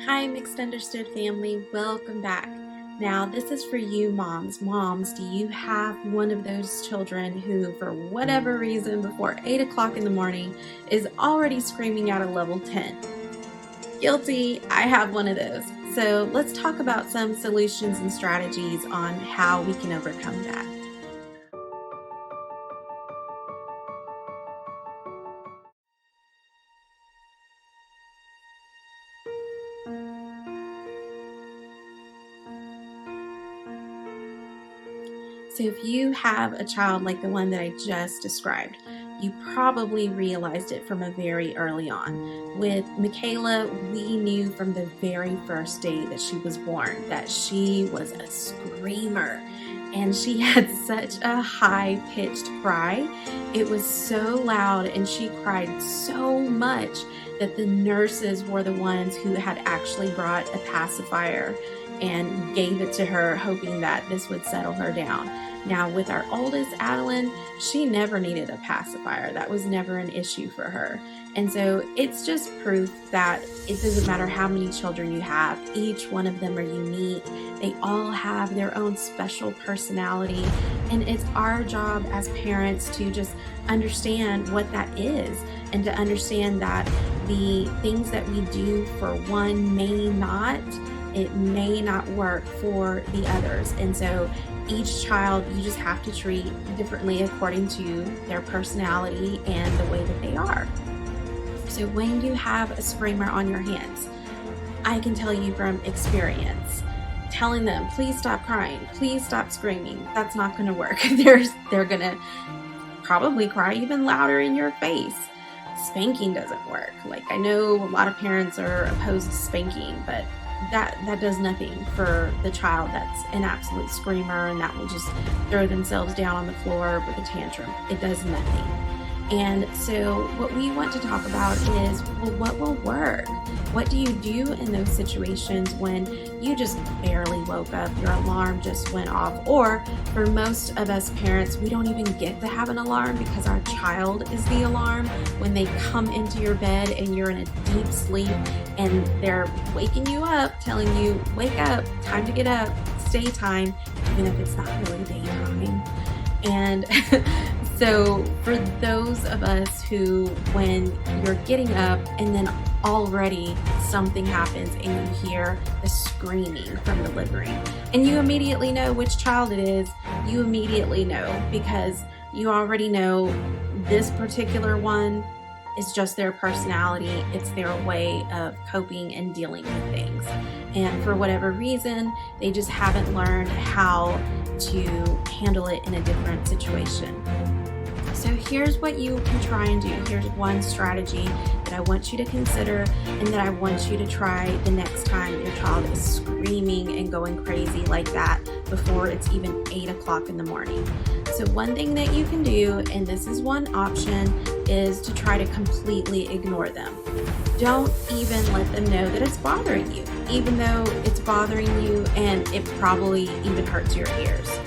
Hi, Mixed Understood family. Welcome back. Now, this is for you moms. Moms, do you have one of those children who, for whatever reason, before 8 o'clock in the morning is already screaming out a level 10? Guilty. I have one of those. So let's talk about some solutions and strategies on how we can overcome that. So if you have a child like the one that I just described, you probably realized it from a very early on. With Michaela, we knew from the very first day that she was born that she was a screamer, and she had such a high-pitched cry. It was so loud and she cried so much that the nurses were the ones who had actually brought a pacifier and gave it to her, hoping that this would settle her down. Now, with our oldest, Adeline, she never needed a pacifier. That was never an issue for her. And so it's just proof that it doesn't matter how many children you have, each one of them are unique. They all have their own special personality. And it's our job as parents to just understand what that is and to understand that the things that we do for one may not work for the others. And so each child you just have to treat differently according to their personality and the way that they are. So when you have a screamer on your hands, I can tell you from experience, telling them, please stop crying, please stop screaming, that's not going to work. They're going to probably cry even louder in your face. Spanking doesn't work. Like, I know a lot of parents are opposed to spanking, but that does nothing for the child that's an absolute screamer and that will just throw themselves down on the floor with a tantrum. It does nothing. And so what we want to talk about is, well, what will work? What do you do in those situations when you just barely woke up, your alarm just went off? Or for most of us parents, we don't even get to have an alarm because our child is the alarm when they come into your bed and you're in a deep sleep and they're waking you up, telling you, wake up, time to get up, it's daytime, even if it's not really daytime. And so for those of us who, when you're getting up and then already something happens and you hear the screaming from the living room and you immediately know which child it is, you immediately know because you already know this particular one is just their personality. It's their way of coping and dealing with things. And for whatever reason, they just haven't learned how to handle it in a different situation. So here's what you can try and do. Here's one strategy that I want you to consider and that I want you to try the next time your child is screaming and going crazy like that before it's even 8 o'clock in the morning. So one thing that you can do, and this is one option, is to try to completely ignore them. Don't even let them know that it's bothering you, even though it's bothering you and it probably even hurts your ears.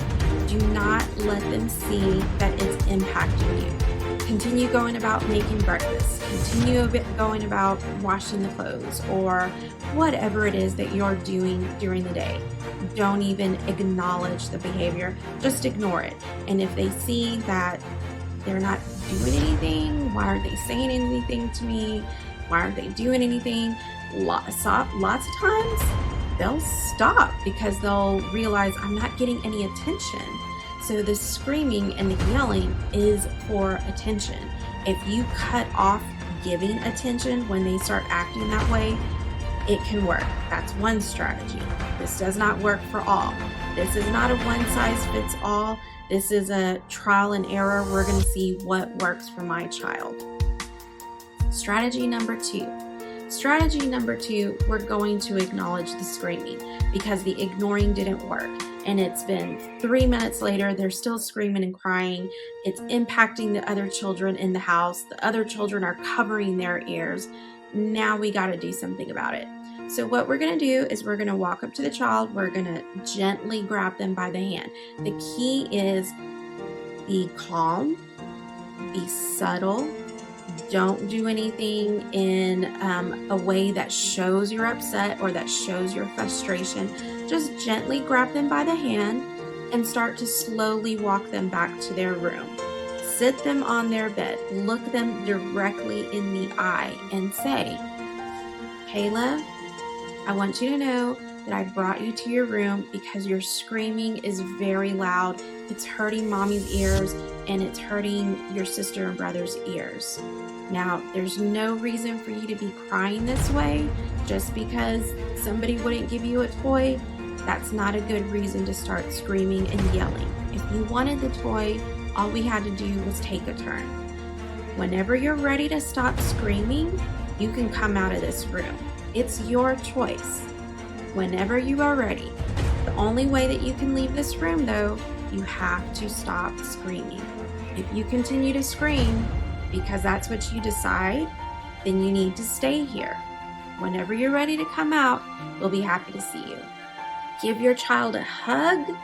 Do not let them see that it's impacting you. Continue going about making breakfast. Continue going about washing the clothes or whatever it is that you're doing during the day. Don't even acknowledge the behavior. Just ignore it. And if they see that they're not doing anything, why aren't they saying anything to me? Why aren't they doing anything? Lots of times they'll stop because they'll realize I'm not getting any attention. So the screaming and the yelling is for attention. If you cut off giving attention when they start acting that way, it can work. That's one strategy. This does not work for all. This is not a one size fits all. This is a trial and error. We're going to see what works for my child. Strategy number two. Strategy number two, we're going to acknowledge the screaming because the ignoring didn't work. And it's been 3 minutes later, they're still screaming and crying. It's impacting the other children in the house. The other children are covering their ears. Now we got to do something about it. So what we're going to do is we're going to walk up to the child. We're going to gently grab them by the hand. The key is be calm, be subtle, Don't do anything in a way that shows you're upset or that shows your frustration. Just gently grab them by the hand and start to slowly walk them back to their room. Sit them on their bed, look them directly in the eye and say, Kayla, I want you to know that I brought you to your room because your screaming is very loud. It's hurting mommy's ears and it's hurting your sister and brother's ears. Now, there's no reason for you to be crying this way just because somebody wouldn't give you a toy. That's not a good reason to start screaming and yelling. If you wanted the toy, all we had to do was take a turn. Whenever you're ready to stop screaming, you can come out of this room. It's your choice. Whenever you are ready. The only way that you can leave this room, though, you have to stop screaming. If you continue to scream because that's what you decide, then you need to stay here. Whenever you're ready to come out, we'll be happy to see you. Give your child a hug,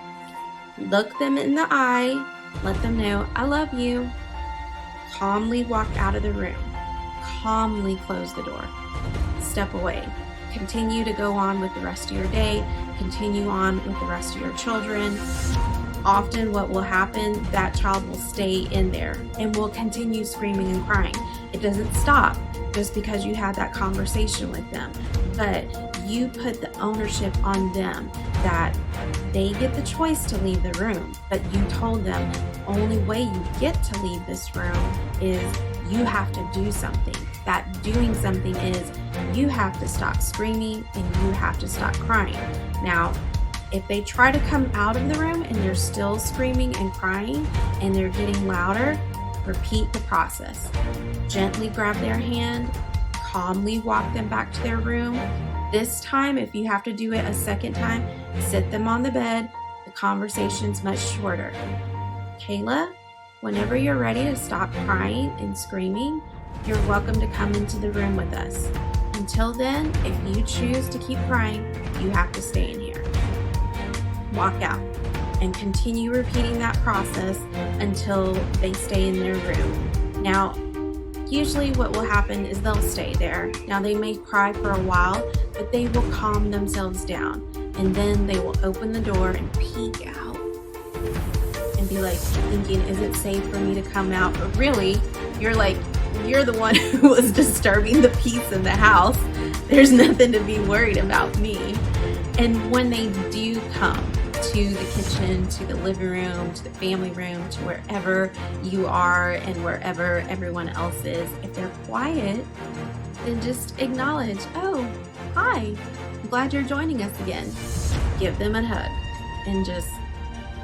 look them in the eye, let them know, I love you. Calmly walk out of the room. Calmly close the door. Step away. Continue to go on with the rest of your day. Continue on with the rest of your children. Often what will happen, that child will stay in there and will continue screaming and crying. It doesn't stop just because you had that conversation with them, but you put the ownership on them that they get the choice to leave the room, but you told them the only way you get to leave this room is you have to do something. That doing something is you have to stop screaming and you have to stop crying. Now, if they try to come out of the room and they're still screaming and crying and they're getting louder, repeat the process. Gently grab their hand, calmly walk them back to their room. This time, if you have to do it a second time, sit them on the bed. The conversation's much shorter. Kayla, whenever you're ready to stop crying and screaming, you're welcome to come into the room with us. Until then, if you choose to keep crying, you have to stay in here. Walk out and continue repeating that process until they stay in their room. Now, usually what will happen is they'll stay there. Now, they may cry for a while, but they will calm themselves down. And then they will open the door and peek out and be like thinking, is it safe for me to come out? But really, you're the one who was disturbing the peace in the house. There's nothing to be worried about me. And when they do come to the kitchen, to the living room, to the family room, to wherever you are and wherever everyone else is, if they're quiet, then just acknowledge, oh, hi, I'm glad you're joining us again. Give them a hug and just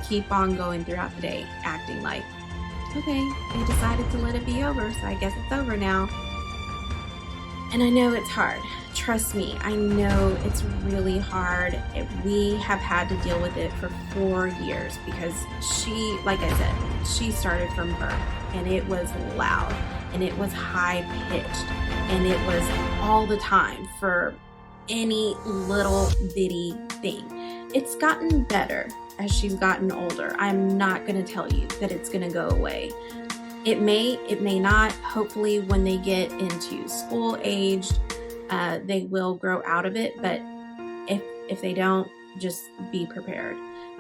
keep on going throughout the day, acting like, okay, they decided to let it be over, so I guess it's over now. And I know it's hard. Trust me, I know it's really hard. We have had to deal with it for 4 years because she, like I said, she started from birth and it was loud and it was high pitched and it was all the time for any little bitty thing. It's gotten better as she's gotten older. I'm not going to tell you that it's going to go away. It may not. Hopefully when they get into school aged, they will grow out of it, but if they don't, just be prepared.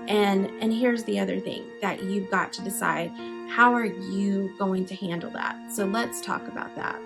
And here's the other thing that you've got to decide, how are you going to handle that? So let's talk about that.